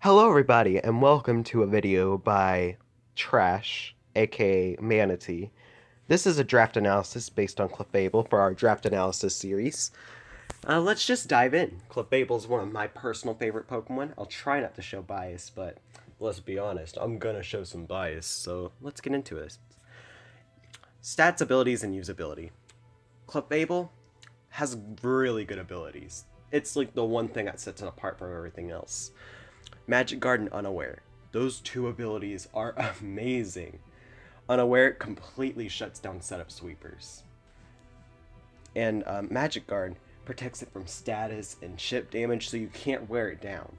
Hello everybody, and welcome to a video by Trash, aka Manatee. This is a draft analysis based on Clefable for our draft analysis series. Let's just dive in. Clefable is one of my personal favorite Pokemon. I'll try not to show bias, but let's be honest, I'm gonna show some bias, so let's get into it. Stats, abilities, and usability. Clefable has really good abilities. It's like the one thing that sets it apart from everything else. Magic Guard and Unaware. Those two abilities are amazing. Unaware completely shuts down setup sweepers. And Magic Guard protects it from status and chip damage so you can't wear it down.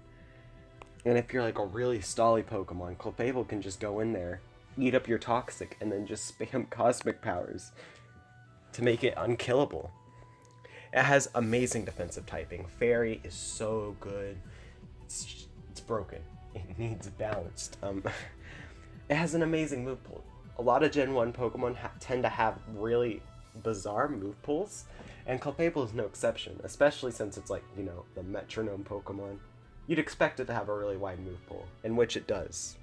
And if you're like a really stally Pokemon, Clefable can just go in there, eat up your Toxic, and then just spam Cosmic Powers to make it unkillable. It has amazing defensive typing. Fairy is so good. It's broken. It needs balanced. It has an amazing move pool. A lot of Gen 1 Pokemon tend to have really bizarre move pools, and Clefable is no exception, especially since it's like, you know, the metronome Pokemon. You'd expect it to have a really wide move pool, in which it does.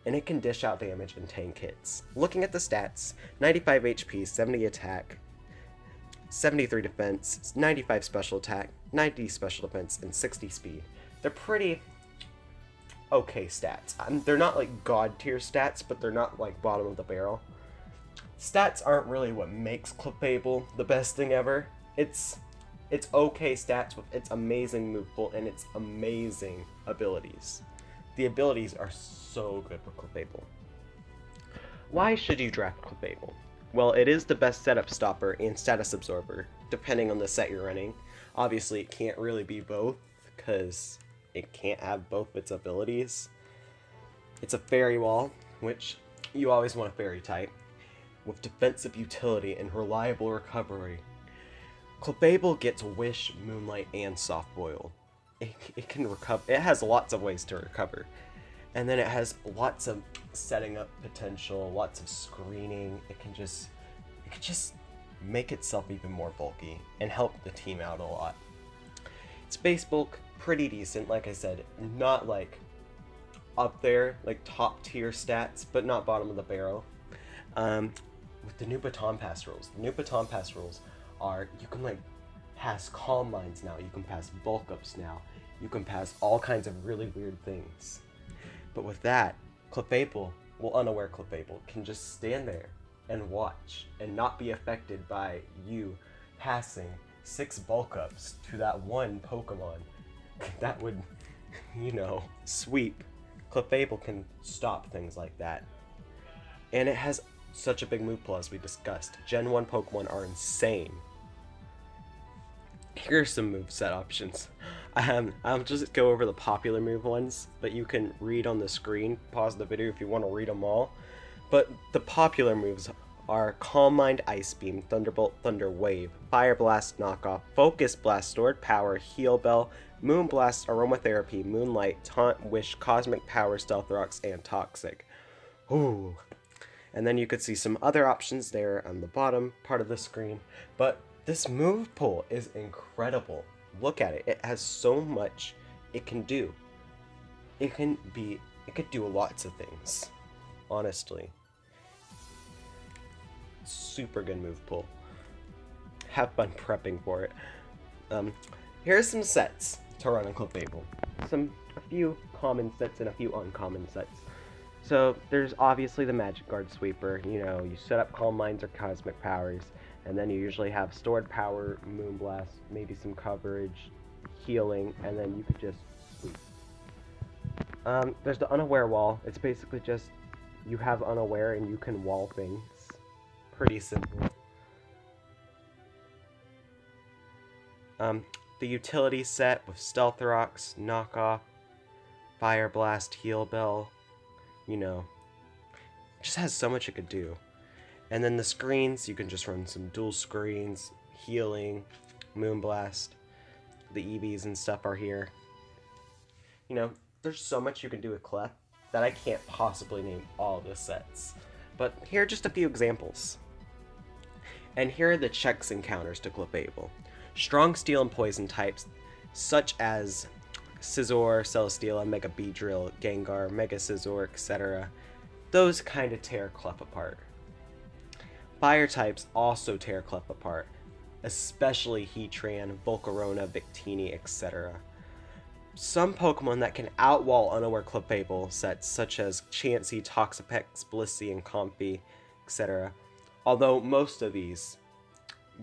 And it can dish out damage and tank hits. Looking at the stats, 95 HP, 70 attack, 73 defense, 95 special attack, 90 special defense, and 60 speed. They're pretty okay stats. They're not like god tier stats, but they're not like bottom of the barrel. Stats aren't really what makes Clefable the best thing ever. It's okay stats with its amazing move pool and its amazing abilities. The abilities are so good for Clefable. Why should you draft Clefable? Well, it is the best setup stopper and status absorber, depending on the set you're running. Obviously, it can't really be both, because it can't have both its abilities. It's a Fairy Wall, which you always want a Fairy type, with defensive utility and reliable recovery. Clefable gets Wish, Moonlight, and Soft Boil. It can recover. It has lots of ways to recover. And then it has lots of setting up potential, lots of screening. It can just make itself even more bulky and help the team out a lot. Its base bulk, pretty decent, like I said, not like up there, like top tier stats, but not bottom of the barrel. With the new Baton Pass rules, are you can like pass Calm Minds now, you can pass Bulk Ups now, you can pass all kinds of really weird things. But with that, Clefable, Unaware Clefable, can just stand there and watch and not be affected by you passing 6 Bulk Ups to that one Pokemon that would, you know, sweep. Clefable can stop things like that. And it has such a big move pool, as we discussed. Gen 1 Pokemon are insane. Here are some moveset options. I'll just go over the popular move ones, but you can read on the screen. Pause the video if you want to read them all. But the popular moves are Calm Mind, Ice Beam, Thunderbolt, Thunder Wave, Fire Blast, Knockoff, Focus Blast, Stored Power, Heal Bell, Moon Blast, Aromatherapy, Moonlight, Taunt, Wish, Cosmic Power, Stealth Rocks, and Toxic. Ooh. And then you could see some other options there on the bottom part of the screen. But this move pool is incredible. Look at it. It has so much it can do. It could do lots of things, honestly. Super good move pool. Have fun prepping for it. Here are some sets to run on Clefable. A few common sets and a few uncommon sets. So there's obviously the Magic Guard Sweeper. You know, you set up Calm Minds or Cosmic Powers, and then you usually have Stored Power, Moonblast, maybe some coverage, healing, and then you could just sweep. There's the Unaware Wall. It's basically just you have Unaware and you can wall things. Pretty simple. The utility set with Stealth Rocks, Knockoff, Fire Blast, Heal Bell, you know, it just has so much it could do. And then the screens, you can just run some dual screens, healing, Moonblast, the EVs and stuff are here. You know, there's so much you can do with Clef that I can't possibly name all the sets. But here are just a few examples. And here are the checks and counters to Clefable. Strong Steel and Poison types, such as Scizor, Celesteela, Mega Beedrill, Gengar, Mega Scizor, etc. Those kind of tear Clef apart. Fire types also tear Clef apart, especially Heatran, Volcarona, Victini, etc. Some Pokemon that can outwall unaware Clefable sets such as Chansey, Toxapex, Blissey, and Comfey, etc. Although most of these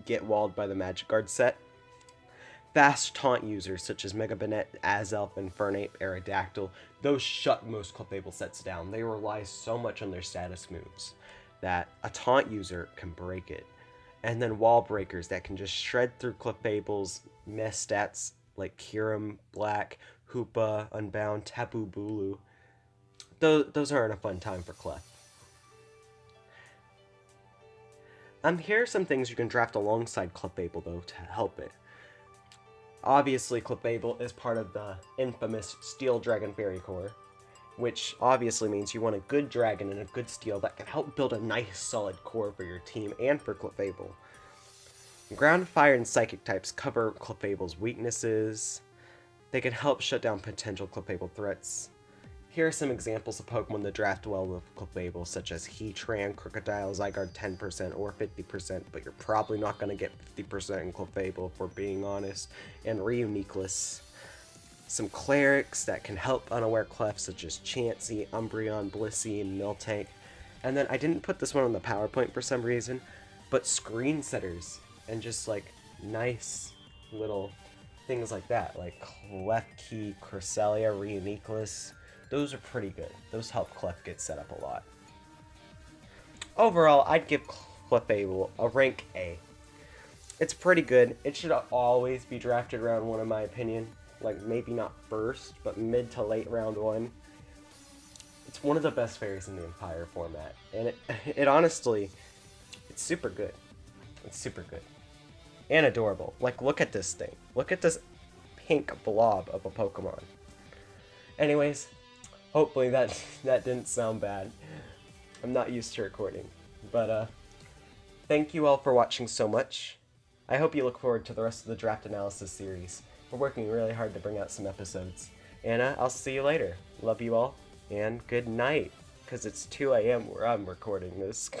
get walled by the Magic Guard set. Fast taunt users such as Mega Banette, Azelf, Infernape, Aerodactyl, those shut most Clefable sets down. They rely so much on their status moves that a taunt user can break it. And then wall breakers that can just shred through Clefable's mess stats like Kyurem, Black, Hoopa, Unbound, Tapu Bulu. Those aren't a fun time for Clef. Here are some things you can draft alongside Clefable though to help it. Obviously, Clefable is part of the infamous Steel Dragon Fairy Core, which obviously means you want a good dragon and a good steel that can help build a nice solid core for your team and for Clefable. Ground, Fire, and Psychic types cover Clefable's weaknesses. They can help shut down potential Clefable threats. Here are some examples of Pokemon that draft well with Clefable, such as Heatran, Crocodile, Zygarde 10% or 50%, but you're probably not going to get 50% in Clefable, if we're being honest, and Reuniqueless. Some Clerics that can help unaware Clef, such as Chansey, Umbreon, Blissey, and Miltank. And then I didn't put this one on the PowerPoint for some reason, but Screen Setters, and just like nice little things like that, like Klefki, Cresselia, Reuniqueless. Those are pretty good. Those help Clef get set up a lot. Overall, I'd give Clefable a rank A. It's pretty good. It should always be drafted round 1 in my opinion. Like, maybe not first, but mid to late round 1. It's one of the best fairies in the entire format. And it honestly, it's super good. It's super good. And adorable. Like, look at this thing. Look at this pink blob of a Pokemon. Anyways, hopefully that didn't sound bad. I'm not used to recording. But, thank you all for watching so much. I hope you look forward to the rest of the draft analysis series. We're working really hard to bring out some episodes. And I'll see you later. Love you all, and good night. Because it's 2 a.m. where I'm recording this.